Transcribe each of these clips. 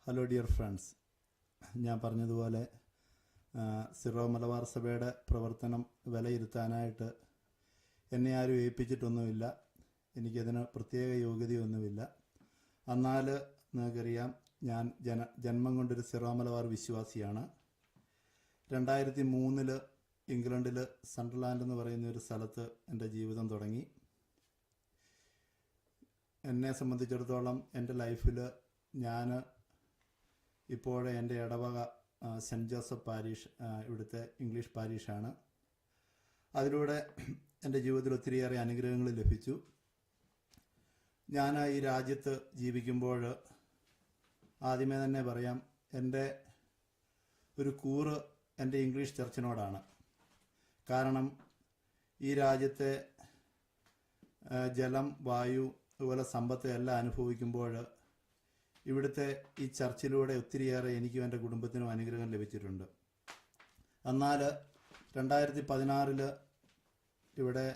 Hello dear friends, ഞാൻ പറഞ്ഞതുപോലെ Syro Malabar സഭയുടെ പ്രവർത്തനം വിലയിരുത്താനായിട്ട് എന്നെ ആരും ഏൽപ്പിച്ചിട്ടൊന്നുമില്ല. എനിക്കതിന് പ്രത്യേക യോഗ്യതയൊന്നുമില്ല. എന്നാൽ നിങ്ങൾക്കറിയാം, ഞാൻ ജന്മം കൊണ്ടൊരു സിറോ മലബാർ വിശ്വാസിയാണ്. 2003 ഇംഗ്ലണ്ടിൽ സണ്ടർലാൻഡ് എന്ന് പറയുന്ന ഒരു സ്ഥലത്ത് എൻ്റെ ജീവിതം തുടങ്ങി. എന്നെ സംബന്ധിച്ചിടത്തോളം എൻ്റെ ലൈഫിൽ ഞാൻ ഇപ്പോഴേ എൻ്റെ ഇടവക സെൻറ്റ് ജോസഫ് പാരീഷ്, ഇവിടുത്തെ ഇംഗ്ലീഷ് പാരീഷാണ്. അതിലൂടെ എൻ്റെ ജീവിതത്തിൽ ഒത്തിരിയേറെ അനുഗ്രഹങ്ങൾ ലഭിച്ചു. ഞാൻ ഈ രാജ്യത്ത് ജീവിക്കുമ്പോൾ ആദ്യമേ തന്നെ പറയാം, എൻ്റെ ഒരു കൂറ് എൻ്റെ ഇംഗ്ലീഷ് ചർച്ചിനോടാണ്. കാരണം ഈ രാജ്യത്തെ ജലം, വായു, അതുപോലെ സമ്പത്ത് എല്ലാം അനുഭവിക്കുമ്പോൾ ഇവിടുത്തെ ഈ ചർച്ചിലൂടെ ഒത്തിരിയേറെ എനിക്കും എൻ്റെ കുടുംബത്തിനും അനുഗ്രഹം ലഭിച്ചിട്ടുണ്ട്. എന്നാൽ 2016 ഇവിടെ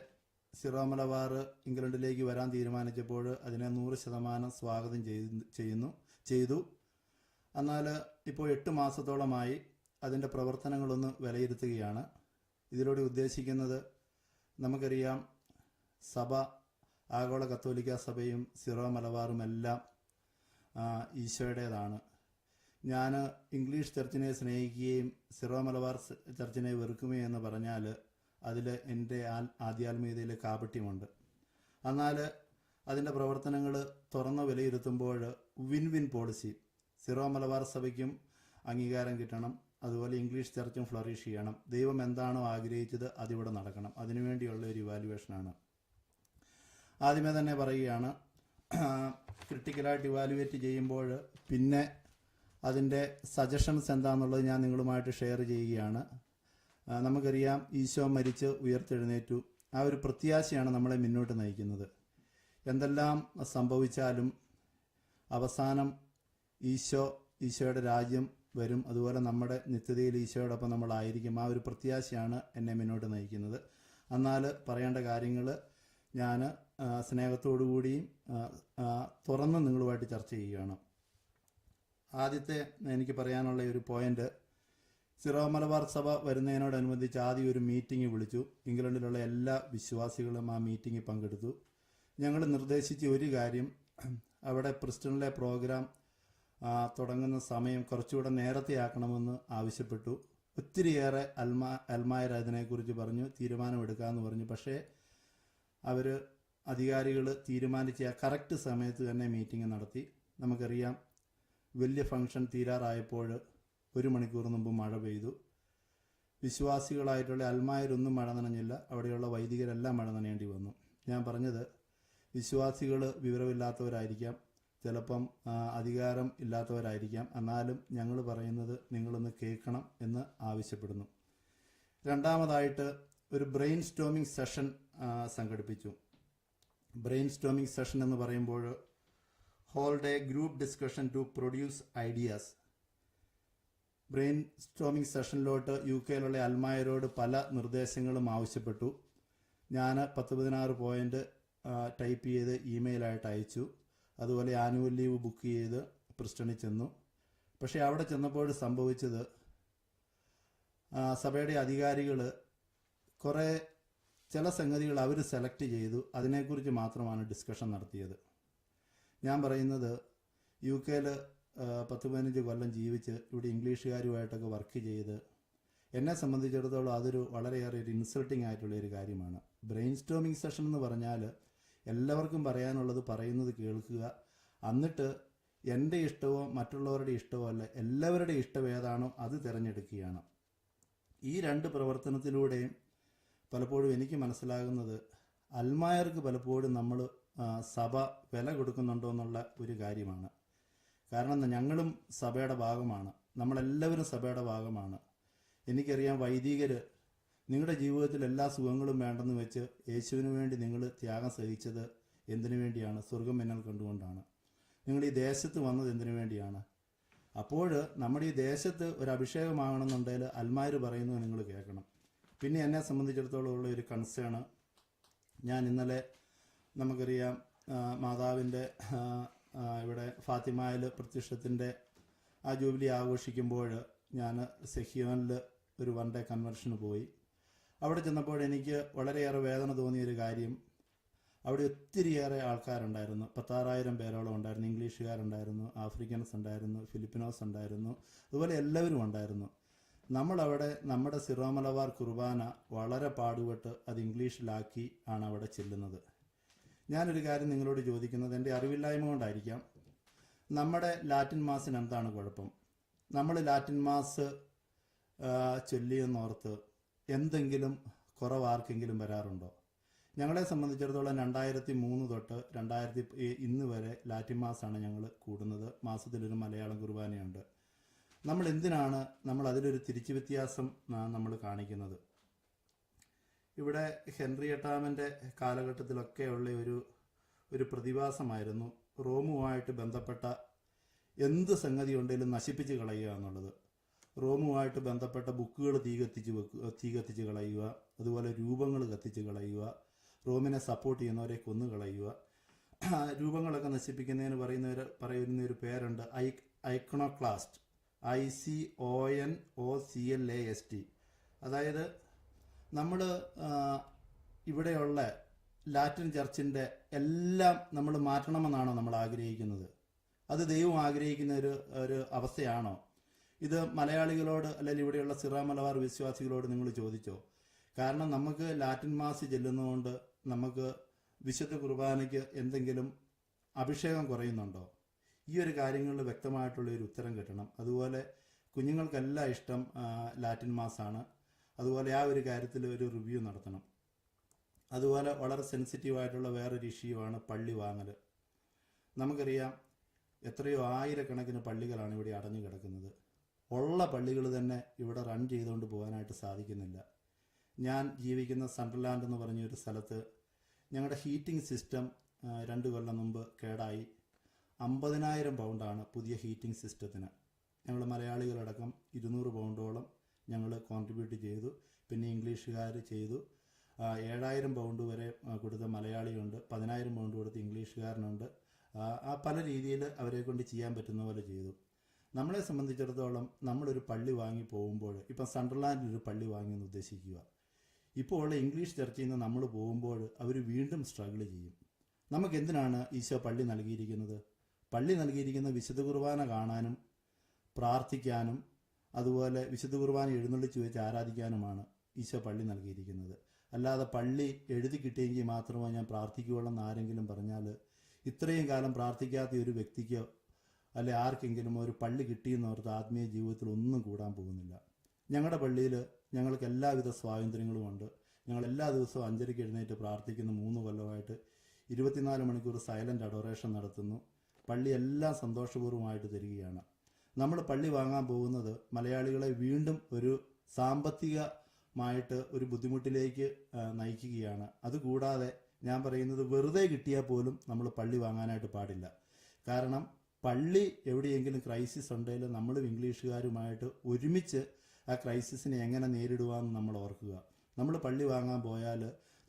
സിറോ മലബാർ ഇംഗ്ലണ്ടിലേക്ക് വരാൻ തീരുമാനിച്ചപ്പോൾ അതിനെ 100% സ്വാഗതം ചെയ്തു. എന്നാൽ ഇപ്പോൾ 8 മാസത്തോളമായി അതിൻ്റെ പ്രവർത്തനങ്ങളൊന്ന് വിലയിരുത്തുകയാണ്. ഇതിലൂടെ ഉദ്ദേശിക്കുന്നത്, നമുക്കറിയാം, സഭ, ആഗോള കത്തോലിക്ക സഭയും സിറോ മലബാറും എല്ലാം ഈശോയുടേതാണ്. ഞാൻ ഇംഗ്ലീഷ് ചർച്ചിനെ സ്നേഹിക്കുകയും സിറോ മലബാർ ചർച്ചിനെ വെറുക്കുകയും എന്ന് പറഞ്ഞാൽ അതിൽ എൻ്റെ ആധ്യാത്മികതയിൽ കാപട്യമുണ്ട്. എന്നാൽ അതിൻ്റെ പ്രവർത്തനങ്ങൾ തുറന്ന് വിലയിരുത്തുമ്പോൾ win win policy, Syro Malabar സഭയ്ക്കും അംഗീകാരം കിട്ടണം, അതുപോലെ ഇംഗ്ലീഷ് ചർച്ചും ഫ്ലറിഷ് ചെയ്യണം. ദൈവം എന്താണോ ആഗ്രഹിച്ചത് അതിവിടെ നടക്കണം. അതിനുവേണ്ടിയുള്ള ഒരു ഇവാലുവേഷനാണ്. ആദ്യമേ തന്നെ പറയുകയാണ്, ക്രിട്ടിക്കലായിട്ട് ഇവാലുവേറ്റ് ചെയ്യുമ്പോൾ പിന്നെ അതിൻ്റെ സജഷൻസ് എന്താണെന്നുള്ളത് ഞാൻ നിങ്ങളുമായിട്ട് ഷെയർ ചെയ്യുകയാണ്. നമുക്കറിയാം, ഈശോ മരിച്ച് ഉയർത്തെഴുന്നേറ്റു. ആ ഒരു പ്രത്യാശയാണ് നമ്മളെ മുന്നോട്ട് നയിക്കുന്നത്. എന്തെല്ലാം സംഭവിച്ചാലും അവസാനം ഈശോയുടെ രാജ്യം വരും. അതുപോലെ നമ്മുടെ നിത്യതയിൽ ഈശോയോടൊപ്പം നമ്മളായിരിക്കും. ആ ഒരു പ്രത്യാശയാണ് എന്നെ മുന്നോട്ട് നയിക്കുന്നത്. എന്നാൽ പറയേണ്ട കാര്യങ്ങൾ ഞാൻ സ്നേഹത്തോടുകൂടിയും തുറന്ന് നിങ്ങളുമായിട്ട് ചർച്ച ചെയ്യുകയാണ്. ആദ്യത്തെ എനിക്ക് പറയാനുള്ള ഒരു പോയിന്റ്, സിറോ മലബാർ സഭ വരുന്നതിനോടനുബന്ധിച്ച് ആദ്യം ഒരു മീറ്റിംഗ് വിളിച്ചു. ഇംഗ്ലണ്ടിലുള്ള എല്ലാ വിശ്വാസികളും ആ മീറ്റിങ്ങിൽ പങ്കെടുത്തു. ഞങ്ങൾ നിർദ്ദേശിച്ച ഒരു കാര്യം, അവിടെ പ്രിസ്റ്റണിലെ പ്രോഗ്രാം തുടങ്ങുന്ന സമയം കുറച്ചുകൂടെ നേരത്തെ ആക്കണമെന്ന് ആവശ്യപ്പെട്ടു. ഒത്തിരിയേറെ അൽമായർ അതിനെക്കുറിച്ച് പറഞ്ഞു, തീരുമാനമെടുക്കാമെന്ന് പറഞ്ഞു. പക്ഷേ അധികാരികൾ തീരുമാനിച്ച ആ കറക്റ്റ് സമയത്ത് തന്നെ മീറ്റിംഗ് നടത്തി. നമുക്കറിയാം, വലിയ ഫംഗ്ഷൻ തീരാറായപ്പോൾ 1 മണിക്കൂർ മുമ്പ് മഴ പെയ്തു. വിശ്വാസികളായിട്ടുള്ള അൽമായരൊന്നും മഴ നനഞ്ഞില്ല. അവിടെയുള്ള വൈദികരെല്ലാം മഴ നനയേണ്ടി വന്നു. ഞാൻ പറഞ്ഞത്, വിശ്വാസികൾ വിവരമില്ലാത്തവരായിരിക്കാം, ചിലപ്പം അധികാരം ഇല്ലാത്തവരായിരിക്കാം. എന്നാലും ഞങ്ങൾ പറയുന്നത് നിങ്ങളൊന്ന് കേൾക്കണം എന്ന് ആവശ്യപ്പെടുന്നു. രണ്ടാമതായിട്ട് ഒരു ബ്രെയിൻ സ്റ്റോമിംഗ് സെഷൻ സംഘടിപ്പിച്ചു. ബ്രെയിൻ സ്റ്റോമിംഗ് സെഷൻ എന്ന് പറയുമ്പോൾ hold a group discussion to produce ideas. Brain storming സെഷനിലോട്ട് UK അൽമായരോട് പല നിർദ്ദേശങ്ങളും ആവശ്യപ്പെട്ടു. ഞാൻ 10-16 പോയിന്റ് ടൈപ്പ് ചെയ്ത് ഇമെയിലായിട്ട് അയച്ചു. അതുപോലെ ആനുവൽ ലീവ് ബുക്ക് ചെയ്ത് പ്രിസ്റ്റണിൽ ചെന്നു. പക്ഷേ അവിടെ ചെന്നപ്പോൾ സംഭവിച്ചത്, സഭയുടെ അധികാരികൾ ചില സംഗതികൾ അവർ സെലക്ട് ചെയ്തു. അതിനെക്കുറിച്ച് മാത്രമാണ് ഡിസ്കഷൻ നടത്തിയത്. ഞാൻ പറയുന്നത്, UK 10-15 കൊല്ലം ജീവിച്ച് ഇവിടെ ഇംഗ്ലീഷുകാരുമായിട്ടൊക്കെ വർക്ക് ചെയ്ത് എന്നെ സംബന്ധിച്ചിടത്തോളം അതൊരു വളരെയേറെ ഒരു ഇൻസൾട്ടിങ് ആയിട്ടുള്ള ഒരു കാര്യമാണ്. ബ്രെയിൻ സ്റ്റോമിംഗ് സെഷൻ എന്ന് പറഞ്ഞാൽ എല്ലാവർക്കും പറയാനുള്ളത് പറയുന്നത് കേൾക്കുക, എന്നിട്ട് എൻ്റെ ഇഷ്ടമോ മറ്റുള്ളവരുടെ ഇഷ്ടമോ അല്ല, എല്ലാവരുടെ ഇഷ്ടം ഏതാണോ അത് തിരഞ്ഞെടുക്കുകയാണ്. ഈ 2 പ്രവർത്തനത്തിലൂടെയും പലപ്പോഴും എനിക്ക് മനസ്സിലാകുന്നത്, അൽമായർക്ക് പലപ്പോഴും നമ്മൾ സഭ വില കൊടുക്കുന്നുണ്ടോ എന്നുള്ള ഒരു കാര്യമാണ്. കാരണം ഞങ്ങളും സഭയുടെ ഭാഗമാണ്, നമ്മളെല്ലാവരും സഭയുടെ ഭാഗമാണ്. എനിക്കറിയാം, വൈദികർ, നിങ്ങളുടെ ജീവിതത്തിൽ എല്ലാ സുഖങ്ങളും വേണ്ടെന്ന് വെച്ച് യേശുവിന് വേണ്ടി നിങ്ങൾ ത്യാഗം സഹിച്ചത് എന്തിനു വേണ്ടിയാണ്? സ്വർഗം മിന്നൽ കണ്ടുകൊണ്ടാണ്. നിങ്ങൾ ഈ ദേശത്ത് വന്നത് എന്തിനു വേണ്ടിയാണ്? അപ്പോൾ നമ്മുടെ ഈ ദേശത്ത് ഒരു അഭിഷേകമാകണമെന്നുണ്ടെങ്കിൽ അൽമായർ പറയുന്നത് നിങ്ങൾ കേൾക്കണം. പിന്നെ എന്നെ സംബന്ധിച്ചിടത്തോളം ഉള്ള ഒരു കൺസേൺ, ഞാൻ ഇന്നലെ, നമുക്കറിയാം, മാതാവിൻ്റെ ഇവിടെ ഫാത്തിമയിൽ പ്രത്യക്ഷത്തിൻ്റെ ആ ജൂബിലി ആഘോഷിക്കുമ്പോൾ ഞാൻ സെഹിയോനിൽ ഒരു 1 ഡേ കൺവെൻഷന് പോയി. അവിടെ ചെന്നപ്പോൾ എനിക്ക് വളരെയേറെ വേദന തോന്നിയൊരു കാര്യം, അവിടെ ഒത്തിരിയേറെ ആൾക്കാരുണ്ടായിരുന്നു. 16,000 പേരോളം ഉണ്ടായിരുന്നു. ഇംഗ്ലീഷുകാരുണ്ടായിരുന്നു, ആഫ്രിക്കൻസ് ഉണ്ടായിരുന്നു, ഫിലിപ്പിനോസ് ഉണ്ടായിരുന്നു, അതുപോലെ എല്ലാവരും ഉണ്ടായിരുന്നു. നമ്മളവിടെ നമ്മുടെ സിറോ മലബാർ കുർബാന വളരെ പാടുപെട്ട് അത് ഇംഗ്ലീഷിലാക്കി ആണ് അവിടെ ചെല്ലുന്നത്. ഞാനൊരു കാര്യം നിങ്ങളോട് ചോദിക്കുന്നത്, എൻ്റെ അറിവില്ലായ്മ കൊണ്ടായിരിക്കാം. നമ്മുടെ ലാറ്റിൻ മാസിന് എന്താണ് കുഴപ്പം? നമ്മൾ ലാറ്റിൻ മാസ് ചൊല്ലിയെന്നോർത്ത് എന്തെങ്കിലും കുറവ് ആർക്കെങ്കിലും വരാറുണ്ടോ? ഞങ്ങളെ സംബന്ധിച്ചിടത്തോളം 2003 തൊട്ട് ഇന്ന് വരെ ലാറ്റിൻ മാസാണ് ഞങ്ങൾ കൂടുന്നത്. മാസത്തിലൊരു മലയാളം കുർബാനയുണ്ട്. നമ്മൾ എന്തിനാണ് അതിലൊരു തിരിച്ചു വ്യത്യാസം നമ്മൾ കാണിക്കുന്നത്? ഇവിടെ ഹെൻറിയട്ടാമൻ്റെ കാലഘട്ടത്തിലൊക്കെയുള്ള ഒരു പ്രതിഭാസമായിരുന്നു റോമുമായിട്ട് ബന്ധപ്പെട്ട എന്ത് സംഗതി ഉണ്ടെങ്കിലും നശിപ്പിച്ച് കളയുക എന്നുള്ളത്. റോമുമായിട്ട് ബന്ധപ്പെട്ട ബുക്കുകൾ തീ കത്തിച്ച് കളയുക, അതുപോലെ രൂപങ്ങൾ കത്തിച്ച് കളയുക, റോമിനെ സപ്പോർട്ട് ചെയ്യുന്നവരെ കൊന്നു കളയുക. രൂപങ്ങളൊക്കെ നശിപ്പിക്കുന്നതിന് പറയുന്നൊരു പേരുണ്ട്, ഐക്കണോക്ലാസ്റ്റ്, ICONOCLAST. അതായത് നമ്മൾ ഇവിടെയുള്ള ലാറ്റിൻ ചർച്ചിൻ്റെ എല്ലാം നമ്മൾ മാറ്റണമെന്നാണോ നമ്മൾ ആഗ്രഹിക്കുന്നത്? അത് ദൈവം ആഗ്രഹിക്കുന്ന ഒരു അവസ്ഥയാണോ? ഇത് മലയാളികളോട് അല്ലെങ്കിൽ ഇവിടെയുള്ള സിറോ മലബാർ വിശ്വാസികളോട് നിങ്ങൾ ചോദിച്ചോ? കാരണം നമുക്ക് ലാറ്റിൻ മാസ് ചെല്ലുന്നതുകൊണ്ട് നമുക്ക് വിശുദ്ധ കുർബാനയ്ക്ക് എന്തെങ്കിലും അഭിഷേകം കുറയുന്നുണ്ടോ? ഈ ഒരു കാര്യങ്ങളിൽ വ്യക്തമായിട്ടുള്ള ഒരു ഉത്തരം കിട്ടണം. അതുപോലെ കുഞ്ഞുങ്ങൾക്കെല്ലാം ഇഷ്ടം ലാറ്റിൻ മാസാണ്. അതുപോലെ ആ ഒരു കാര്യത്തിൽ ഒരു റിവ്യൂ നടത്തണം. അതുപോലെ വളരെ സെൻസിറ്റീവായിട്ടുള്ള വേറൊരു ഇഷ്യൂവാണ് പള്ളി വാങ്ങൽ. നമുക്കറിയാം എത്രയോ ആയിരക്കണക്കിന് പള്ളികളാണ് ഇവിടെ അടഞ്ഞു കിടക്കുന്നത്. ഉള്ള പള്ളികൾ തന്നെ ഇവിടെ റൺ ചെയ്തുകൊണ്ട് പോകാനായിട്ട് സാധിക്കുന്നില്ല. ഞാൻ ജീവിക്കുന്ന സണ്ടർലാൻഡ് എന്ന് പറഞ്ഞൊരു സ്ഥലത്ത് ഞങ്ങളുടെ ഹീറ്റിംഗ് സിസ്റ്റം 2 കൊല്ലം മുമ്പ് കേടായി. 50,000 പൗണ്ടാണ് പുതിയ ഹീറ്റിംഗ് സിസ്റ്റത്തിന്. ഞങ്ങൾ മലയാളികളടക്കം 200 പൗണ്ടോളം ഞങ്ങൾ കോൺട്രിബ്യൂട്ട് ചെയ്തു. പിന്നെ ഇംഗ്ലീഷുകാർ ചെയ്തു. 7,000 പൗണ്ട് വരെ കൊടുത്ത മലയാളിയുണ്ട്, 10,000 പൗണ്ട് കൊടുത്ത ഇംഗ്ലീഷുകാരനുണ്ട്. പല രീതിയിൽ അവരെ കൊണ്ട് ചെയ്യാൻ പറ്റുന്ന പോലെ ചെയ്തു. നമ്മളെ സംബന്ധിച്ചിടത്തോളം നമ്മളൊരു പള്ളി വാങ്ങി പോകുമ്പോൾ, ഇപ്പം സണ്ടർലാൻഡിൽ ഒരു പള്ളി വാങ്ങിയെന്ന് ഉദ്ദേശിക്കുക, ഇപ്പോൾ ഉള്ള ഇംഗ്ലീഷ് ചർച്ചിൽ നിന്ന് നമ്മൾ പോകുമ്പോൾ അവർ വീണ്ടും സ്ട്രഗിൾ ചെയ്യും. നമുക്ക് എന്തിനാണ് ഈശോ പള്ളി നൽകിയിരിക്കുന്നത്? പള്ളി നൽകിയിരിക്കുന്ന വിശുദ്ധ കുർബാന കാണാനും പ്രാർത്ഥിക്കാനും അതുപോലെ വിശുദ്ധ കുർബാന എഴുന്നള്ളിച്ച് വെച്ച് ആരാധിക്കാനുമാണ് ഈശോ പള്ളി നൽകിയിരിക്കുന്നത്. അല്ലാതെ പള്ളി എഴുതി കിട്ടിയെങ്കിൽ മാത്രമേ ഞാൻ പ്രാർത്ഥിക്കുകയുള്ളൂ എന്ന് ആരെങ്കിലും പറഞ്ഞാൽ, ഇത്രയും കാലം പ്രാർത്ഥിക്കാത്ത ഒരു വ്യക്തിക്കോ അല്ലെ ആർക്കെങ്കിലും ഒരു പള്ളി കിട്ടിയെന്നോർത്ത് ആത്മീയ ജീവിതത്തിൽ ഒന്നും കൂടാൻ പോകുന്നില്ല. ഞങ്ങളുടെ പള്ളിയിൽ ഞങ്ങൾക്ക് എല്ലാവിധ സ്വാതന്ത്ര്യങ്ങളുമുണ്ട്. ഞങ്ങൾ എല്ലാ ദിവസവും 5:30 എഴുന്നേറ്റ് പ്രാർത്ഥിക്കുന്ന 3 കൊല്ലമായിട്ട് 24 മണിക്കൂർ സൈലന്റ് അഡോറേഷൻ നടത്തുന്നു. പള്ളി എല്ലാം സന്തോഷപൂർവ്വമായിട്ട് തരികയാണ്. നമ്മൾ പള്ളി വാങ്ങാൻ പോകുന്നത് മലയാളികളെ വീണ്ടും ഒരു സാമ്പത്തികമായിട്ട് ഒരു ബുദ്ധിമുട്ടിലേക്ക് നയിക്കുകയാണ്. അതുകൂടാതെ ഞാൻ പറയുന്നത്, വെറുതെ കിട്ടിയാൽ പോലും നമ്മൾ പള്ളി വാങ്ങാനായിട്ട് പാടില്ല. കാരണം പള്ളി എവിടെയെങ്കിലും ക്രൈസിസ് ഉണ്ടെങ്കിൽ നമ്മളും ഇംഗ്ലീഷുകാരുമായിട്ട് ഒരുമിച്ച് ആ ക്രൈസിസിനെ എങ്ങനെ നേരിടുവാന്ന് നമ്മൾ ഓർക്കുക. നമ്മൾ പള്ളി വാങ്ങാൻ പോയാൽ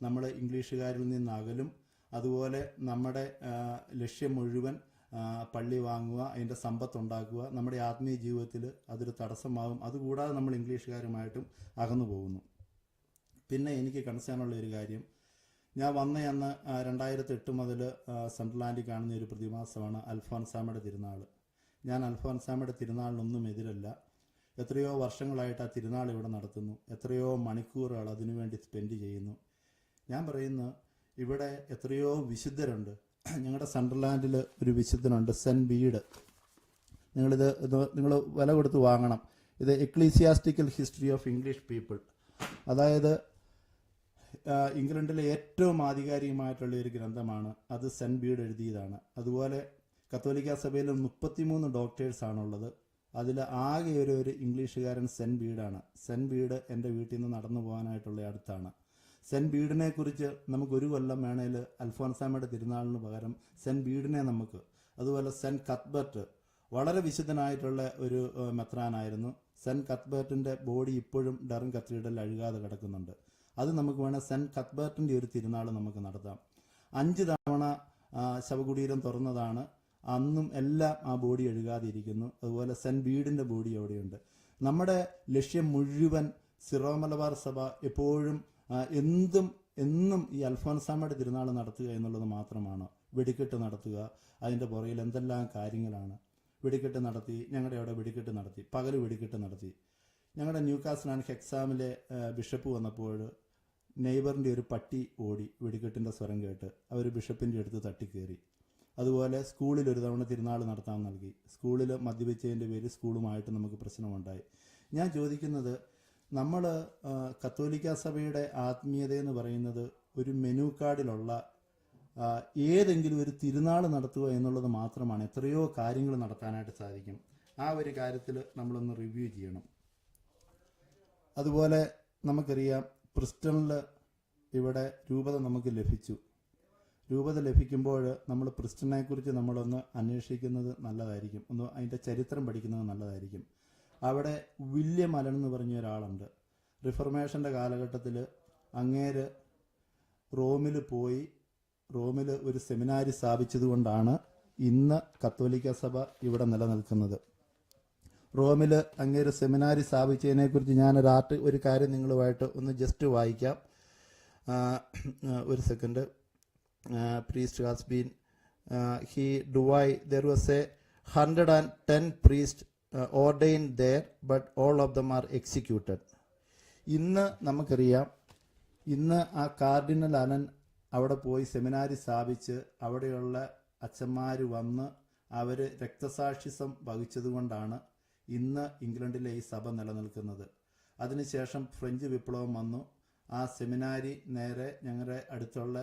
നമ്മൾ ഇംഗ്ലീഷുകാരിൽ നിന്ന് അകലും. അതുപോലെ നമ്മുടെ ലക്ഷ്യം മുഴുവൻ പള്ളി വാങ്ങുക, അതിൻ്റെ സമ്പത്തുണ്ടാക്കുക. നമ്മുടെ ആത്മീയ ജീവിതത്തിൽ അതൊരു തടസ്സമാകും. അതുകൂടാതെ നമ്മൾ ഇംഗ്ലീഷുകാരുമായിട്ടും അകന്നു പോകുന്നു. പിന്നെ എനിക്ക് കൺസേണുള്ള ഒരു കാര്യം, ഞാൻ വന്ന അന്ന് 2008 മുതൽ സണ്ടർലാൻഡിൽ കാണുന്ന ഒരു പ്രതിമാസമാണ് അൽഫോൻസാമയുടെ തിരുനാൾ. ഞാൻ അൽഫോൻസാമയുടെ തിരുനാളിനൊന്നും എതിരല്ല. എത്രയോ വർഷങ്ങളായിട്ട് ആ തിരുനാൾ ഇവിടെ നടത്തുന്നു. എത്രയോ മണിക്കൂറുകൾ അതിനുവേണ്ടി സ്പെൻഡ് ചെയ്യുന്നു. ഞാൻ പറയുന്നു, ഇവിടെ എത്രയോ വിശുദ്ധരുണ്ട്. ഞങ്ങളുടെ സണ്ടർലാൻഡിൽ ഒരു വിശുദ്ധനുണ്ട്, സെൻറ്റ് ബീഡ്. നിങ്ങൾ വില കൊടുത്ത് വാങ്ങണം. ഇത് ecclesiastical history of English people. അതായത് ഇംഗ്ലണ്ടിലെ ഏറ്റവും ആധികാരികമായിട്ടുള്ള ഒരു ഗ്രന്ഥമാണ് അത്. സെൻറ്റ് ബീഡ് എഴുതിയതാണ്. അതുപോലെ കത്തോലിക്ക സഭയിൽ 33 ഡോക്ടേഴ്സാണുള്ളത്. അതിൽ ആകെ ഒരു ഇംഗ്ലീഷുകാരൻ സെൻറ്റ് ബീഡാണ്. സെൻറ്റ് ബീഡ് എൻ്റെ വീട്ടിൽ നിന്ന് നടന്നു പോകാനായിട്ടുള്ള അടുത്താണ്. സെൻറ്റ് ബീഡിനെ കുറിച്ച് നമുക്ക് 1 കൊല്ലം വേണേൽ അൽഫോൻസാമയുടെ തിരുനാളിന് പകരം സെൻറ്റ് ബീഡിനെ നമുക്ക്, അതുപോലെ സെൻറ്റ് കത്ബർട്ട് വളരെ വിശുദ്ധനായിട്ടുള്ള ഒരു മെത്രാനായിരുന്നു. സെൻറ്റ് കത്ബർട്ടിൻ്റെ ബോഡി ഇപ്പോഴും ഡറൻ കത്തീഡ്രലിൽ അഴുകാതെ കിടക്കുന്നുണ്ട്. അത് നമുക്ക് വേണേൽ സെൻറ്റ് കത്ബർട്ടിൻ്റെ ഒരു തിരുനാൾ നമുക്ക് നടത്താം. 5 തവണ ശവകുടീരം തുറന്നതാണ്. അന്നും എല്ലാം ആ ബോഡി എഴുകാതെ ഇരിക്കുന്നു. അതുപോലെ സെന്റ് ബീഡിന്റെ ബോഡി അവിടെയുണ്ട്. നമ്മുടെ ലക്ഷ്യം മുഴുവൻ സിറോ മലബാർ സഭ എപ്പോഴും എന്നും ഈ അൽഫോൻസാമയുടെ തിരുനാൾ നടത്തുക എന്നുള്ളത് മാത്രമാണ്. വെടിക്കെട്ട് നടത്തുക, അതിൻ്റെ പുറകിൽ എന്തെല്ലാം കാര്യങ്ങളാണ്. വെടിക്കെട്ട് നടത്തി, ഞങ്ങളുടെ അവിടെ വെടിക്കെട്ട് നടത്തി, പകല് വെടിക്കെട്ട് നടത്തി. ഞങ്ങളുടെ ന്യൂകാസിൽ ആൻഡ് ഹെക്സാമിലെ ബിഷപ്പ് വന്നപ്പോൾ നെയ്ബറിൻ്റെ ഒരു പട്ടി ഓടി വെടിക്കെട്ടിൻ്റെ സ്വരം കേട്ട് അവർ ബിഷപ്പിൻ്റെ അടുത്ത് തട്ടിക്കയറി. അതുപോലെ സ്കൂളിൽ ഒരു തവണ തിരുനാൾ നടത്താൻ നൽകി. സ്കൂളിൽ മദ്യപിച്ചതിൻ്റെ പേരിൽ സ്കൂളുമായിട്ട് നമുക്ക് പ്രശ്നമുണ്ടായി. ഞാൻ ചോദിക്കുന്നത്, നമ്മൾ കത്തോലിക്ക സഭയുടെ ആത്മീയതയെന്ന് പറയുന്നത് ഒരു മെനു കാർഡിലുള്ള ഏതെങ്കിലും ഒരു തിരുനാൾ നടത്തുക എന്നുള്ളത് മാത്രമാണ്. എത്രയോ കാര്യങ്ങൾ നടത്താനായിട്ട് സാധിക്കും. ആ ഒരു കാര്യത്തിൽ നമ്മളൊന്ന് റിവ്യൂ ചെയ്യണം. അതുപോലെ നമുക്കറിയാം, പ്രിസ്റ്റണിൽ ഇവിടെ രൂപത നമുക്ക് ലഭിച്ചു. രൂപത ലഭിക്കുമ്പോൾ നമ്മൾ പ്രിസ്റ്റണിനെക്കുറിച്ച് നമ്മളൊന്ന് അന്വേഷിക്കുന്നത് നല്ലതായിരിക്കും, ഒന്ന് അതിൻ്റെ ചരിത്രം പഠിക്കുന്നത് നല്ലതായിരിക്കും. അവിടെ വില്യം അലൻ എന്ന് പറഞ്ഞ ഒരാളുണ്ട്. റിഫർമേഷൻ്റെ കാലഘട്ടത്തിൽ അങ്ങേര് റോമിൽ പോയി റോമിൽ ഒരു സെമിനാരി സ്ഥാപിച്ചതുകൊണ്ടാണ് ഇന്ന് കത്തോലിക്ക സഭ ഇവിടെ നിലനിൽക്കുന്നത്. റോമിൽ അങ്ങേര് സെമിനാരി സ്ഥാപിച്ചതിനെക്കുറിച്ച് ഞാനൊരു ഒരു കാര്യം നിങ്ങളുമായിട്ട് ഒന്ന് ജസ്റ്റ് വായിക്കാം. ഒരു second. priest has been there was a 110 priests ordained there, but all of them are executed. ഇന്ന് നമുക്കറിയാം, ഇന്ന് ആ കാർഡിനൽ അലൻ അവിടെ പോയി സെമിനാരി സ്ഥാപിച്ച് അവിടെയുള്ള അച്ഛന്മാർ വന്ന് അവർ രക്തസാക്ഷിത്വം വഹിച്ചതുകൊണ്ടാണ് ഇന്ന് ഇംഗ്ലണ്ടിലെ ഈ സഭ നിലനിൽക്കുന്നത്. അതിനുശേഷം ഫ്രഞ്ച് വിപ്ലവം വന്നു. ആ സെമിനാരി നേരെ ഞങ്ങളുടെ അടുത്തുള്ള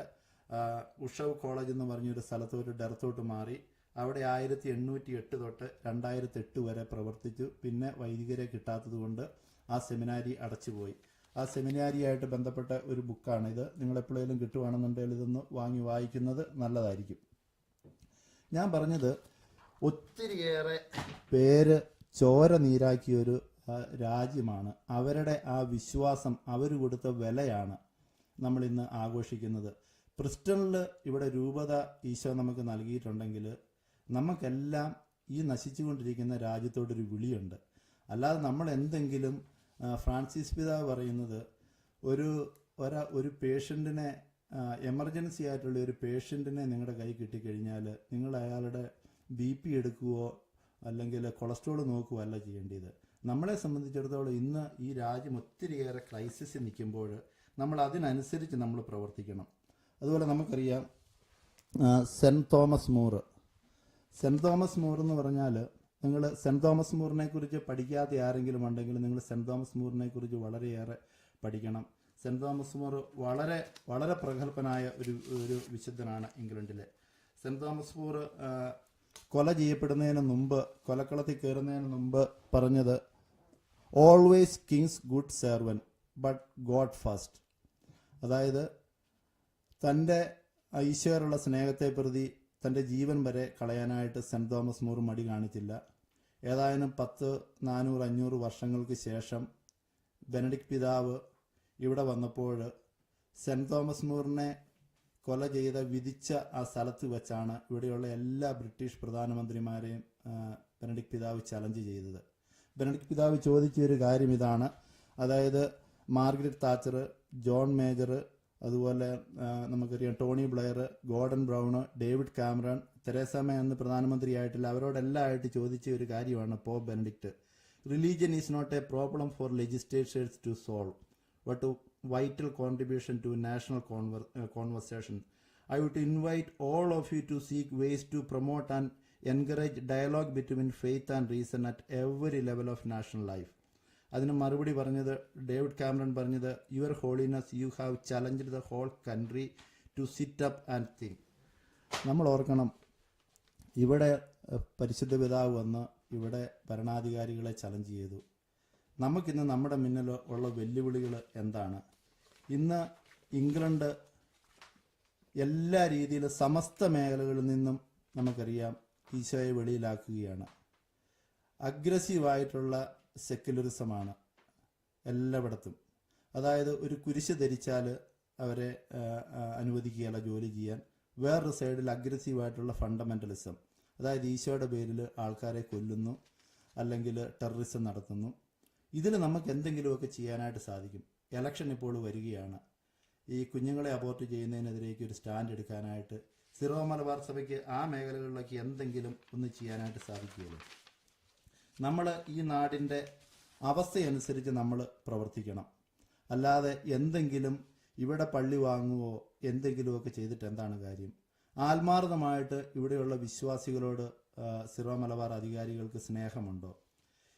ഉഷവ് കോളേജ് എന്ന് പറഞ്ഞൊരു സ്ഥലത്ത് ഒരു ഡെർത്തോട്ട് മാറി. അവിടെ 1808 തൊട്ട് 2008 വരെ പ്രവർത്തിച്ചു. പിന്നെ വൈദികരെ കിട്ടാത്തത് കൊണ്ട് ആ സെമിനാരി അടച്ചുപോയി. ആ സെമിനാരിയായിട്ട് ബന്ധപ്പെട്ട ഒരു ബുക്കാണ് ഇത്. നിങ്ങളെപ്പോഴേലും കിട്ടുവാണെന്നുണ്ടെങ്കിൽ ഇതൊന്ന് വാങ്ങി വായിക്കുന്നത് നല്ലതായിരിക്കും. ഞാൻ പറഞ്ഞത്, ഒത്തിരിയേറെ പേര് ചോര നീരാക്കിയൊരു രാജ്യമാണ്. അവരുടെ ആ വിശ്വാസം, അവർ കൊടുത്ത വിലയാണ് നമ്മളിന്ന് ആഘോഷിക്കുന്നത്. പ്രിസ്റ്റണിൽ ഇവിടെ രൂപത ഈശോ നമുക്ക് നൽകിയിട്ടുണ്ടെങ്കിൽ നമുക്കെല്ലാം ഈ നശിച്ചുകൊണ്ടിരിക്കുന്ന രാജ്യത്തോടൊരു വിളിയുണ്ട്. അല്ലാതെ നമ്മൾ എന്തെങ്കിലും, ഫ്രാൻസിസ് പിതാവ് പറയുന്നത്, ഒരു പേഷ്യൻറ്റിനെ, എമർജൻസി ആയിട്ടുള്ള ഒരു പേഷ്യൻറ്റിനെ നിങ്ങളുടെ കൈ കിട്ടിക്കഴിഞ്ഞാൽ നിങ്ങൾ അയാളുടെ BP എടുക്കുകയോ അല്ലെങ്കിൽ കൊളസ്ട്രോൾ നോക്കുകയോ അല്ല ചെയ്യേണ്ടത്. നമ്മളെ സംബന്ധിച്ചിടത്തോളം ഇന്ന് ഈ രാജ്യം ഒത്തിരിയേറെ ക്രൈസിസിൽ നിൽക്കുമ്പോൾ നമ്മൾ അതിനനുസരിച്ച് നമ്മൾ പ്രവർത്തിക്കണം. അതുപോലെ നമുക്കറിയാം, സെൻറ്റ് തോമസ് മൂർ എന്ന് പറഞ്ഞാൽ, നിങ്ങൾ സെൻറ്റ് തോമസ് മൂറിനെ കുറിച്ച് പഠിക്കാത്ത ആരെങ്കിലും ഉണ്ടെങ്കിൽ നിങ്ങൾ സെൻറ്റ് തോമസ് മൂറിനെ കുറിച്ച് വളരെയേറെ പഠിക്കണം. സെൻറ്റ് തോമസ് മൂർ വളരെ വളരെ പ്രഗത്ഭനായ ഒരു വിശുദ്ധനാണ് ഇംഗ്ലണ്ടിലെ. സെൻറ്റ് തോമസ് മൂർ കൊല ചെയ്യപ്പെടുന്നതിന് മുമ്പ്, കൊലക്കളത്തിൽ കയറുന്നതിന് മുമ്പ് പറഞ്ഞത്, always Kings good servant but God first. അതായത് തൻ്റെ ഈശോയുള്ള സ്നേഹത്തെ പ്രതി തൻ്റെ ജീവൻ വരെ കളയാനായിട്ട് സെൻറ്റ് തോമസ് മൂർ മടി കാണിച്ചില്ല. ഏതായാലും 400-500 വർഷങ്ങൾക്ക് ശേഷം ബെനഡിക്ട് പിതാവ് ഇവിടെ വന്നപ്പോൾ സെൻറ്റ് തോമസ് മൂറിനെ കൊല ചെയ്ത വിധിച്ച ആ സ്ഥലത്ത് വെച്ചാണ് ഇവിടെയുള്ള എല്ലാ ബ്രിട്ടീഷ് പ്രധാനമന്ത്രിമാരെയും ബെനഡിക്ട് പിതാവ് ചലഞ്ച് ചെയ്തത്. ബെനഡിക്ട് പിതാവ് ചോദിച്ച ഒരു കാര്യം ഇതാണ്. അതായത് മാർഗരറ്റ് താച്ചർ, ജോൺ മേജർ, അതുപോലെ നമുക്കറിയാം Tony Blair, Gordon Brown, David Cameron, Theresa May അന്ന് പ്രധാനമന്ത്രിയായിട്ടില്ല, അവരോടെല്ലാം ആയിട്ട് ചോദിച്ച ഒരു കാര്യമാണ് Pope Benedict. Religion is not a problem for legislatures to solve, but vital contribution to national conversation. I would invite all of you to seek ways to promote and encourage dialogue between faith and reason at every level of national life. അതിന് മറുപടി പറഞ്ഞത്, David Cameron പറഞ്ഞത്, your holiness, you have challenged the whole country to sit up and think. നമ്മൾ ഓർക്കണം, ഇവിടെ പരിശുദ്ധ പിതാവ് വന്ന് ഇവിടെ ഭരണാധികാരികളെ ചലഞ്ച് ചെയ്തു. നമുക്കിന്ന് നമ്മുടെ മുന്നിൽ ഉള്ള വെല്ലുവിളികൾ എന്താണ്? ഇന്ന് ഇംഗ്ലണ്ട് എല്ലാ രീതിയിലും സമസ്ത മേഖലകളിൽ നിന്നും നമുക്കറിയാം ഈശോയെ വെളിയിലാക്കുകയാണ്. അഗ്രസീവായിട്ടുള്ള സെക്യുലറിസമാണ് എല്ലായിടത്തും. അതായത് ഒരു കുരിശ് ധരിച്ചാൽ അവരെ അനുവദിക്കുകയല്ല ജോലി ചെയ്യാൻ. വേറൊരു സൈഡിൽ അഗ്രസീവായിട്ടുള്ള ഫണ്ടമെൻ്റലിസം. അതായത് ഈശോയുടെ പേരിൽ ആൾക്കാരെ കൊല്ലുന്നു, അല്ലെങ്കിൽ ടെററിസം നടത്തുന്നു. ഇതിൽ നമുക്ക് എന്തെങ്കിലുമൊക്കെ ചെയ്യാനായിട്ട് സാധിക്കും. ഇലക്ഷൻ ഇപ്പോൾ വരികയാണ്. ഈ കുഞ്ഞുങ്ങളെ അബോർട്ട് ചെയ്യുന്നതിനെതിരേക്ക് ഒരു സ്റ്റാൻഡ് എടുക്കാനായിട്ട് സിറോ മലബാർ സഭയ്ക്ക് ആ മേഖലകളിലേക്ക് എന്തെങ്കിലും ഒന്ന് ചെയ്യാനായിട്ട് സാധിക്കുകയുള്ളൂ. നമ്മൾ ഈ നാടിൻ്റെ അവസ്ഥയനുസരിച്ച് നമ്മൾ പ്രവർത്തിക്കണം. അല്ലാതെ എന്തെങ്കിലും ഇവിടെ പള്ളി വാങ്ങുകയോ എന്തെങ്കിലുമൊക്കെ ചെയ്തിട്ട് എന്താണ് കാര്യം? ആത്മാർത്ഥമായിട്ട് ഇവിടെയുള്ള വിശ്വാസികളോട് സിറോ മലബാർ അധികാരികൾക്ക് സ്നേഹമുണ്ടോ?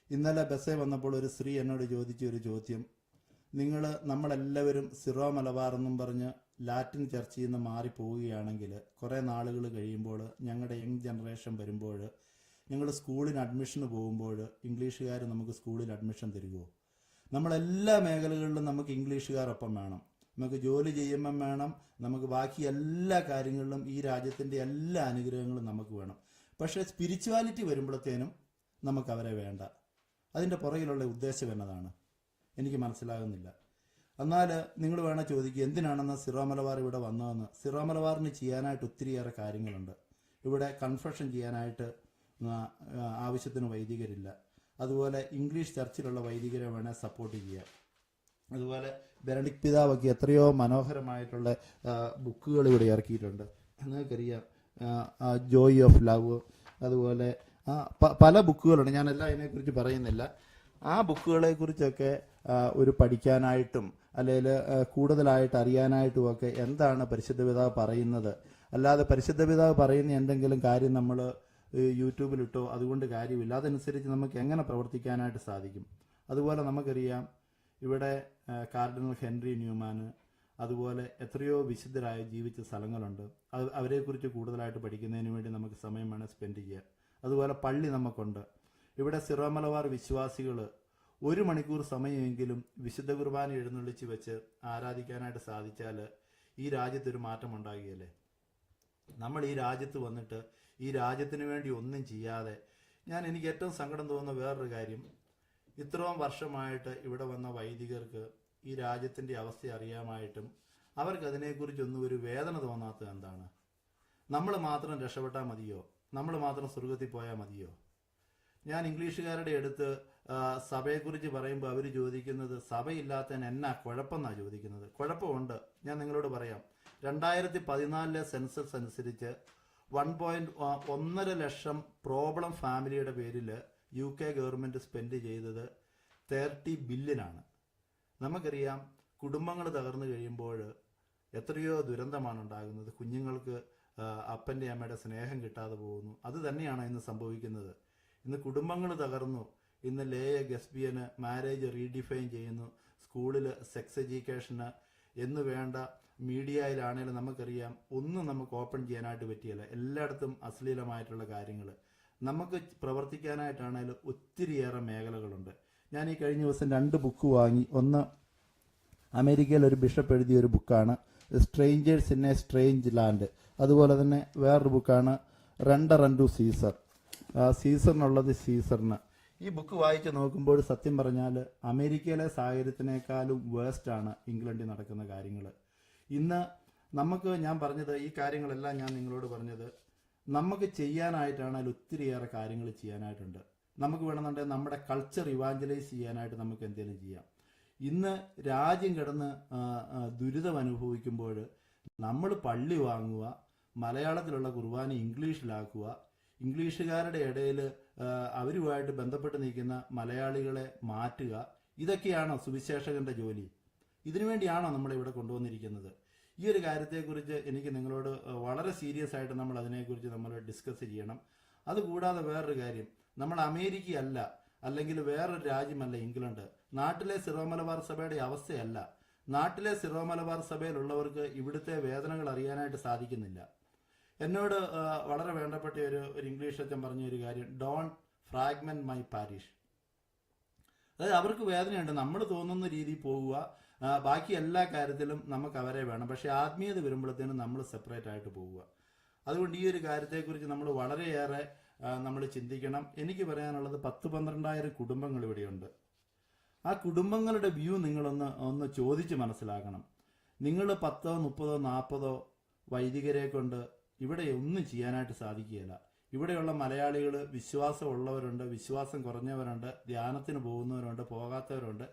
ഇന്നലെ ബസ്സേ വന്നപ്പോൾ ഒരു സ്ത്രീ എന്നോട് ചോദിച്ച ഒരു ചോദ്യം, നമ്മളെല്ലാവരും സിറോ മലബാർ എന്നും പറഞ്ഞ് ലാറ്റിൻ ചർച്ചിൽ നിന്ന് മാറിപ്പോവുകയാണെങ്കിൽ കുറേ നാളുകൾ കഴിയുമ്പോൾ ഞങ്ങളുടെ യങ് ജനറേഷൻ വരുമ്പോൾ ഞങ്ങൾ സ്കൂളിന് അഡ്മിഷന് പോകുമ്പോൾ ഇംഗ്ലീഷുകാർ നമുക്ക് സ്കൂളിൽ അഡ്മിഷൻ തരുമോ? നമ്മളെല്ലാ മേഖലകളിലും നമുക്ക് ഇംഗ്ലീഷുകാരൊപ്പം വേണം. നമുക്ക് ജോലി ചെയ്യുമ്പം വേണം. നമുക്ക് ബാക്കി എല്ലാ കാര്യങ്ങളിലും ഈ രാജ്യത്തിൻ്റെ എല്ലാ അനുഗ്രഹങ്ങളും നമുക്ക് വേണം. പക്ഷേ സ്പിരിച്വാലിറ്റി വരുമ്പോഴത്തേനും നമുക്ക് അവരെ വേണ്ട. അതിൻ്റെ പുറകിലുള്ള ഉദ്ദേശം എന്നതാണ് എനിക്ക് മനസ്സിലാകുന്നില്ല. എന്നാൽ നിങ്ങൾ വേണം ചോദിക്കുക, എന്തിനാണെന്ന് സിറോ മലബാർ ഇവിടെ വന്നതെന്ന്. സിറോ മലബാറിന് ചെയ്യാനായിട്ട് ഒത്തിരിയേറെ കാര്യങ്ങളുണ്ട്. ഇവിടെ കൺഫെഷൻ ചെയ്യാനായിട്ട് ആവശ്യത്തിന് വൈദികരില്ല. അതുപോലെ ഇംഗ്ലീഷ് ചർച്ചിലുള്ള വൈദികരെ വേണേൽ സപ്പോർട്ട് ചെയ്യാം. അതുപോലെ ബെനഡിക്ട് പിതാവൊക്കെ എത്രയോ മനോഹരമായിട്ടുള്ള ബുക്കുകൾ ഇവിടെ ഇറക്കിയിട്ടുണ്ട്. നിങ്ങൾക്കറിയാം, ജോയ് ഓഫ് ലവ്, അതുപോലെ പല ബുക്കുകളുണ്ട്. ഞാനെല്ലാം അതിനെക്കുറിച്ച് പറയുന്നില്ല. ആ ബുക്കുകളെ കുറിച്ചൊക്കെ ഒരു പഠിക്കാനായിട്ടും അല്ലെങ്കിൽ കൂടുതലായിട്ട് അറിയാനായിട്ടും ഒക്കെ എന്താണ് പരിശുദ്ധ പിതാവ് പറയുന്നത്. അല്ലാതെ പരിശുദ്ധ പിതാവ് പറയുന്ന എന്തെങ്കിലും കാര്യം നമ്മൾ യൂട്യൂബിലിട്ടോ അതുകൊണ്ട് കാര്യമില്ല. അതനുസരിച്ച് നമുക്ക് എങ്ങനെ പ്രവർത്തിക്കാനായിട്ട് സാധിക്കും? അതുപോലെ നമുക്കറിയാം, ഇവിടെ കാർഡിനൽ ഹെൻറി ന്യൂമാൻ, അതുപോലെ എത്രയോ വിശുദ്ധരായി ജീവിച്ച സ്ഥലങ്ങളുണ്ട്. അവരെക്കുറിച്ച് കൂടുതലായിട്ട് പഠിക്കുന്നതിന് വേണ്ടി നമുക്ക് സമയം വേണം സ്പെൻഡ് ചെയ്യാം. അതുപോലെ പള്ളി നമുക്കുണ്ട്. ഇവിടെ സിറോ മലബാർ വിശ്വാസികൾ 1 മണിക്കൂർ സമയമെങ്കിലും വിശുദ്ധ കുർബാന എഴുന്നള്ളിച്ച് വെച്ച് ആരാധിക്കാനായിട്ട് സാധിച്ചാൽ ഈ രാജ്യത്തൊരു മാറ്റം ഉണ്ടാകുകയല്ലേ? നമ്മൾ ഈ രാജ്യത്ത് വന്നിട്ട് ഈ രാജ്യത്തിന് വേണ്ടി ഒന്നും ചെയ്യാതെ, എനിക്ക് ഏറ്റവും സങ്കടം തോന്നുന്ന വേറൊരു കാര്യം, ഇത്രയും വർഷമായിട്ട് ഇവിടെ വന്ന വൈദികർക്ക് ഈ രാജ്യത്തിൻ്റെ അവസ്ഥ അറിയാമായിട്ടും അവർക്ക് അതിനെക്കുറിച്ചൊന്നും ഒരു വേദന തോന്നാത്തത് എന്താണ്? നമ്മൾ മാത്രം രക്ഷപ്പെട്ടാൽ മതിയോ? നമ്മൾ മാത്രം സ്വർഗത്തിൽ പോയാൽ മതിയോ? ഞാൻ ഇംഗ്ലീഷുകാരുടെ അടുത്ത് സഭയെക്കുറിച്ച് പറയുമ്പോൾ അവർ ചോദിക്കുന്നത് സഭയില്ലാത്തതിന് എന്നാ കുഴപ്പമെന്നാണ് ചോദിക്കുന്നത്. കുഴപ്പമുണ്ട്. ഞാൻ നിങ്ങളോട് പറയാം. 2014 സെൻസസ് അനുസരിച്ച് 1.1 ലക്ഷം പ്രോബ്ലം ഫാമിലിയുടെ പേരിൽ UK ഗവൺമെൻറ് സ്പെൻഡ് ചെയ്തത് 30 ബില്യനാണ്. നമുക്കറിയാം, കുടുംബങ്ങൾ തകർന്നു കഴിയുമ്പോൾ എത്രയോ ദുരന്തമാണ് ഉണ്ടാകുന്നത്. കുഞ്ഞുങ്ങൾക്ക് അപ്പൻ്റെ അമ്മയുടെ സ്നേഹം കിട്ടാതെ പോകുന്നു. അത് തന്നെയാണ് ഇന്ന് സംഭവിക്കുന്നത്. ഇന്ന് കുടുംബങ്ങൾ തകർന്നു. ഇന്ന് ഗസ്ബിയന് മാരേജ് റീഡിഫൈൻ ചെയ്യുന്നു. സ്കൂളിൽ സെക്സ് എഡ്യൂക്കേഷന് എന്ന് വേണ്ട മീഡിയയിലാണെങ്കിലും നമുക്കറിയാം, ഒന്നും നമുക്ക് ഓപ്പൺ ചെയ്യാനായിട്ട് പറ്റിയല്ല. എല്ലായിടത്തും അശ്ലീലമായിട്ടുള്ള കാര്യങ്ങൾ. നമുക്ക് പ്രവർത്തിക്കാനായിട്ടാണെങ്കിലും ഒത്തിരിയേറെ മേഖലകളുണ്ട്. ഞാൻ ഈ കഴിഞ്ഞ ദിവസം 2 ബുക്ക് വാങ്ങി. ഒന്ന് അമേരിക്കയിൽ ഒരു ബിഷപ്പ് എഴുതിയ ഒരു ബുക്കാണ് strangers in A strange land. അതുപോലെ തന്നെ വേറൊരു ബുക്കാണ് റെൻഡർ അൻഡു സീസർ. സീസറിനുള്ളത് സീസറിന്. ഈ ബുക്ക് വായിച്ച് നോക്കുമ്പോൾ സത്യം പറഞ്ഞാൽ അമേരിക്കയിലെ സാഹചര്യത്തിനേക്കാളും വേസ്റ്റാണ് ഇംഗ്ലണ്ടിൽ നടക്കുന്ന കാര്യങ്ങൾ. ഇന്ന് നമുക്ക്, ഞാൻ പറഞ്ഞത് ഈ കാര്യങ്ങളെല്ലാം ഞാൻ നിങ്ങളോട് പറഞ്ഞത്, നമുക്ക് ചെയ്യാനായിട്ടാണെങ്കിൽ ഒത്തിരിയേറെ കാര്യങ്ങൾ ചെയ്യാനായിട്ടുണ്ട്. നമുക്ക് വേണമെന്നുണ്ടെങ്കിൽ നമ്മുടെ കൾച്ചർ ഇവാഞ്ചലൈസ് ചെയ്യാനായിട്ട് നമുക്ക് എന്തെങ്കിലും ചെയ്യാം. ഇന്ന് രാജ്യം കിടന്ന് ദുരിതം അനുഭവിക്കുമ്പോൾ നമ്മൾ പള്ളി വാങ്ങുക, മലയാളത്തിലുള്ള കുർബാന ഇംഗ്ലീഷിലാക്കുക, ഇംഗ്ലീഷുകാരുടെ ഇടയിൽ അവരുമായിട്ട് ബന്ധപ്പെട്ട് നിൽക്കുന്ന മലയാളികളെ മാറ്റുക. ഇതൊക്കെയാണോ സുവിശേഷകന്റെ ജോലി? ഇതിനുവേണ്ടിയാണോ നമ്മളിവിടെ കൊണ്ടുവന്നിരിക്കുന്നത്? ഈ ഒരു കാര്യത്തെക്കുറിച്ച് എനിക്ക് നിങ്ങളോട് വളരെ സീരിയസ് ആയിട്ട് നമ്മൾ അതിനെക്കുറിച്ച് നമ്മൾ ഡിസ്കസ് ചെയ്യണം. അതുകൂടാതെ വേറൊരു കാര്യം, നമ്മൾ അമേരിക്കയല്ല, അല്ലെങ്കിൽ വേറൊരു രാജ്യമല്ല ഇംഗ്ലണ്ട്. നാട്ടിലെ സിറോ മലബാർ സഭയുടെ അവസ്ഥയല്ല. നാട്ടിലെ സിറോ മലബാർ സഭയിലുള്ളവർക്ക് ഇവിടുത്തെ വേദനകൾ അറിയാനായിട്ട് സാധിക്കുന്നില്ല. എന്നോട് വളരെ വേണ്ടപ്പെട്ട ഒരു ഇംഗ്ലീഷ് അച്ഛൻ പറഞ്ഞ ഒരു കാര്യം, ഡോണ്ട് ഫ്രാഗ്മെന്റ് മൈ പാരിഷ്. അതായത് അവർക്ക് വേദനയുണ്ട്. നമ്മൾ തോന്നുന്ന രീതിയിൽ പോവുക, ബാക്കി എല്ലാ കാര്യത്തിലും നമുക്ക് അവരെ വേണം. പക്ഷെ ആത്മീയത വരുമ്പോഴത്തേനും നമ്മൾ സെപ്പറേറ്റ് ആയിട്ട് പോവുക. അതുകൊണ്ട് ഈ ഒരു കാര്യത്തെക്കുറിച്ച് നമ്മൾ വളരെയേറെ നമ്മൾ ചിന്തിക്കണം. എനിക്ക് പറയാനുള്ളത് 10-12,000 കുടുംബങ്ങൾ ഇവിടെയുണ്ട്. ആ കുടുംബങ്ങളുടെ വ്യൂ നിങ്ങളൊന്ന് ചോദിച്ച് മനസ്സിലാക്കണം. നിങ്ങൾ 10, 30, 40 വൈദികരെ കൊണ്ട് ഇവിടെ ഒന്നും ചെയ്യാനായിട്ട് സാധിക്കുകയില്ല. ഇവിടെയുള്ള മലയാളികൾ വിശ്വാസമുള്ളവരുണ്ട്, വിശ്വാസം കുറഞ്ഞവരുണ്ട്, ധ്യാനത്തിന് പോകുന്നവരുണ്ട്, പോകാത്തവരുണ്ട്.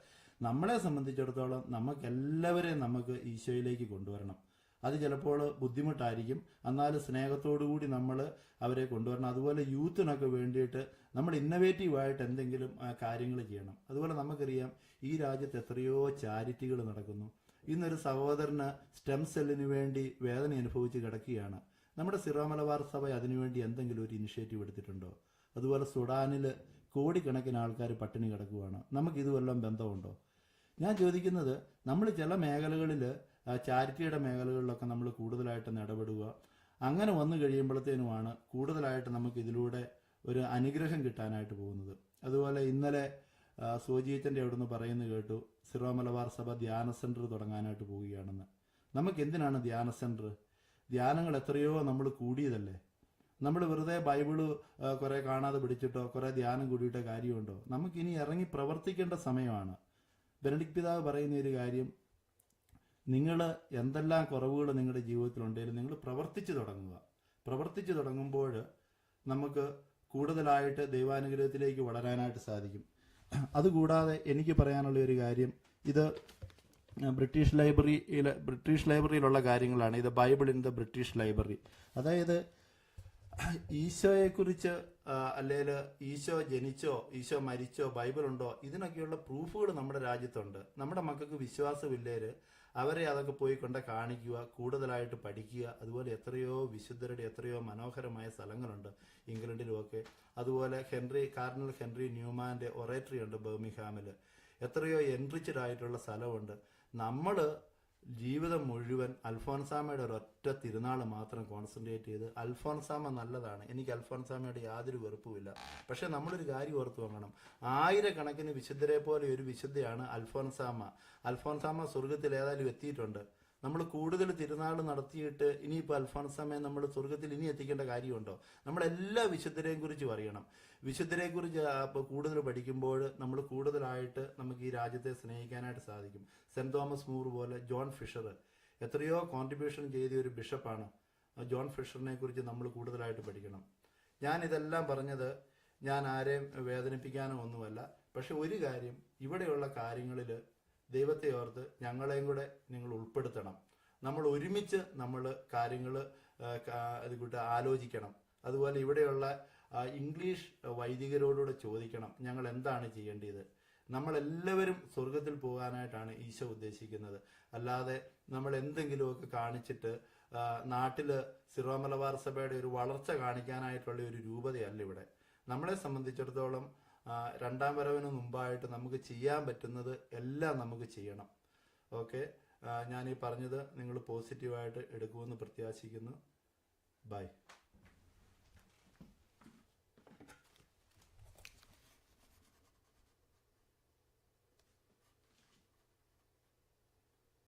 നമ്മളെ സംബന്ധിച്ചിടത്തോളം നമുക്കെല്ലാവരെയും നമുക്ക് ഈശോയിലേക്ക് കൊണ്ടുവരണം. അത് ചിലപ്പോൾ ബുദ്ധിമുട്ടായിരിക്കും, എന്നാലും സ്നേഹത്തോടുകൂടി നമ്മൾ അവരെ കൊണ്ടുവരണം. അതുപോലെ യൂത്തിനൊക്കെ വേണ്ടിയിട്ട് നമ്മൾ ഇന്നവേറ്റീവായിട്ട് എന്തെങ്കിലും കാര്യങ്ങൾ ചെയ്യണം. അതുപോലെ നമുക്കറിയാം ഈ രാജ്യത്ത് എത്രയോ ചാരിറ്റികൾ നടക്കുന്നു. ഇന്നൊരു സഹോദരന് സ്റ്റെം സെല്ലിന് വേണ്ടി വേദന അനുഭവിച്ച് കിടക്കുകയാണ്. നമ്മുടെ സിറോ മലബാർ സഭ അതിനുവേണ്ടി എന്തെങ്കിലും ഒരു ഇനിഷ്യേറ്റീവ് എടുത്തിട്ടുണ്ടോ? അതുപോലെ സുഡാനിൽ കോടിക്കണക്കിന് ആൾക്കാർ പട്ടിണി കിടക്കുകയാണ്. നമുക്കിത് വല്ലതും ബന്ധമുണ്ടോ? ഞാൻ ചോദിക്കുന്നത്, നമ്മൾ ചില മേഖലകളിൽ ചാരിറ്റിയുടെ മേഖലകളിലൊക്കെ നമ്മൾ കൂടുതലായിട്ട് ഇടപെടുക. അങ്ങനെ വന്നു കഴിയുമ്പോഴത്തേനുമാണ് കൂടുതലായിട്ട് നമുക്ക് ഇതിലൂടെ ഒരു അനുഗ്രഹം കിട്ടാനായിട്ട് പോകുന്നത്. അതുപോലെ ഇന്നലെ സോജിയച്ചൻ്റെ അവിടെ നിന്ന് പറയുന്നത് കേട്ടു, സിറോ മലബാർ സഭ ധ്യാന സെൻറ്റർ തുടങ്ങാനായിട്ട് പോവുകയാണെന്ന്. നമുക്ക് എന്തിനാണ് ധ്യാന സെൻറ്റർ? ധ്യാനങ്ങൾ എത്രയോ നമ്മൾ കൂടിയതല്ലേ. നമ്മൾ വെറുതെ ബൈബിള് കുറെ കാണാതെ പിടിച്ചിട്ടോ കുറെ ധ്യാനം കൂടിയിട്ടോ കാര്യമുണ്ടോ? നമുക്കിനി ഇറങ്ങി പ്രവർത്തിക്കേണ്ട സമയമാണ്. ബെനഡിക്ട് പിതാവ് പറയുന്ന ഒരു കാര്യം, നിങ്ങൾ എന്തെല്ലാം കുറവുകൾ നിങ്ങളുടെ ജീവിതത്തിലുണ്ടെങ്കിലും നിങ്ങൾ പ്രവർത്തിച്ചു തുടങ്ങുക. പ്രവർത്തിച്ചു തുടങ്ങുമ്പോൾ നമുക്ക് കൂടുതലായിട്ട് ദൈവാനുഗ്രഹത്തിലേക്ക് വളരാനായിട്ട് സാധിക്കും. അതുകൂടാതെ എനിക്ക് പറയാനുള്ള ഒരു കാര്യം, ഇത് ബ്രിട്ടീഷ് ലൈബ്രറിയിലുള്ള കാര്യങ്ങളാണ്. ഇത് Bible in the British library. അതായത് ഈശോയെക്കുറിച്ച് അല്ലെങ്കിൽ ഈശോ ജനിച്ചോ ഈശോ മരിച്ചോ ബൈബിളുണ്ടോ ഇതിനൊക്കെയുള്ള പ്രൂഫുകൾ നമ്മുടെ രാജ്യത്തുണ്ട്. നമ്മുടെ മക്കൾക്ക് വിശ്വാസമില്ലേര് അവരെ അതൊക്കെ പോയി കൊണ്ട് കാണിക്കുക, കൂടുതലായിട്ട് പഠിക്കുക. അതുപോലെ എത്രയോ വിശുദ്ധരുടെ എത്രയോ മനോഹരമായ സ്ഥലങ്ങളുണ്ട് ഇംഗ്ലണ്ടിലുമൊക്കെ. അതുപോലെ കാർഡിനൽ ഹെൻറി ന്യൂമാന്റെ ഒറേറ്ററി ഉണ്ട് ബർമിംഗ്ഹാമിൽ. എത്രയോ എൻറിച്ച്ഡ് ആയിട്ടുള്ള സ്ഥലമുണ്ട്. നമ്മൾ ജീവിതം മുഴുവൻ അൽഫോൻസാമയുടെ ഒരൊറ്റ തിരുനാൾ മാത്രം കോൺസെൻട്രേറ്റ് ചെയ്ത്, അൽഫോൻസാമ നല്ലതാണ്, എനിക്ക് അൽഫോൻസാമയുടെ യാതൊരു വെറുപ്പുമില്ല. പക്ഷെ നമ്മളൊരു കാര്യം ഓർത്ത് വാങ്ങണം, ആയിരക്കണക്കിന് വിശുദ്ധരെ പോലെ ഒരു വിശുദ്ധയാണ് അൽഫോൻസാമ. അൽഫോൻസാമ സ്വർഗത്തിൽ ഏതായാലും എത്തിയിട്ടുണ്ട്. നമ്മൾ കൂടുതൽ തിരുനാൾ നടത്തിയിട്ട് ഇനിയിപ്പോൾ അൽഫോൻസാമയെ നമ്മൾ സ്വർഗത്തിൽ ഇനി എത്തിക്കേണ്ട കാര്യമുണ്ടോ? നമ്മളെല്ലാ വിശുദ്ധരെയും കുറിച്ചും അറിയണം. വിശുദ്ധരെക്കുറിച്ച് കൂടുതൽ പഠിക്കുമ്പോൾ നമ്മൾ കൂടുതലായിട്ട് നമുക്ക് ഈ രാജ്യത്തെ സ്നേഹിക്കാനായിട്ട് സാധിക്കും. സെന്റ് തോമസ് മൂർ പോലെ ജോൺ ഫിഷർ എത്രയോ കോൺട്രിബ്യൂഷൻ ചെയ്ത ഒരു ബിഷപ്പാണ്. ജോൺ ഫിഷറിനെ കുറിച്ച് നമ്മൾ കൂടുതലായിട്ട് പഠിക്കണം. ഞാൻ ഇതെല്ലാം പറഞ്ഞത് ഞാൻ ആരെയും വേദനിപ്പിക്കാനോ ഒന്നുമല്ല. പക്ഷെ ഒരു കാര്യം, ഇവിടെയുള്ള കാര്യങ്ങളിൽ ദൈവത്തെ ഓർത്ത് ഞങ്ങളെയും കൂടെ നിങ്ങൾ ഉൾപ്പെടുത്തണം. നമ്മൾ ഒരുമിച്ച് നമ്മൾ കാര്യങ്ങൾ അതുകൂട്ട് ആലോചിക്കണം. അതുപോലെ ഇവിടെയുള്ള ഇംഗ്ലീഷ് വൈദികരോടുകൂടെ ചോദിക്കണം, ഞങ്ങൾ എന്താണ് ചെയ്യേണ്ടത്. നമ്മളെല്ലാവരും സ്വർഗത്തിൽ പോകാനായിട്ടാണ് ഈശോ ഉദ്ദേശിക്കുന്നത്. അല്ലാതെ നമ്മൾ എന്തെങ്കിലുമൊക്കെ കാണിച്ചിട്ട് നാട്ടിൽ സിറോ മലബാർ സഭയുടെ ഒരു വളർച്ച കാണിക്കാനായിട്ടുള്ള ഒരു രൂപതയല്ല ഇവിടെ. നമ്മളെ സംബന്ധിച്ചിടത്തോളം രണ്ടാം വരവിന് മുമ്പായിട്ട് നമുക്ക് ചെയ്യാൻ പറ്റുന്നത് എല്ലാം നമുക്ക് ചെയ്യണം. ഓക്കെ, ഞാൻ ഈ പറഞ്ഞത് നിങ്ങൾ പോസിറ്റീവായിട്ട് എടുക്കുമെന്ന് പ്രത്യാശിക്കുന്നു.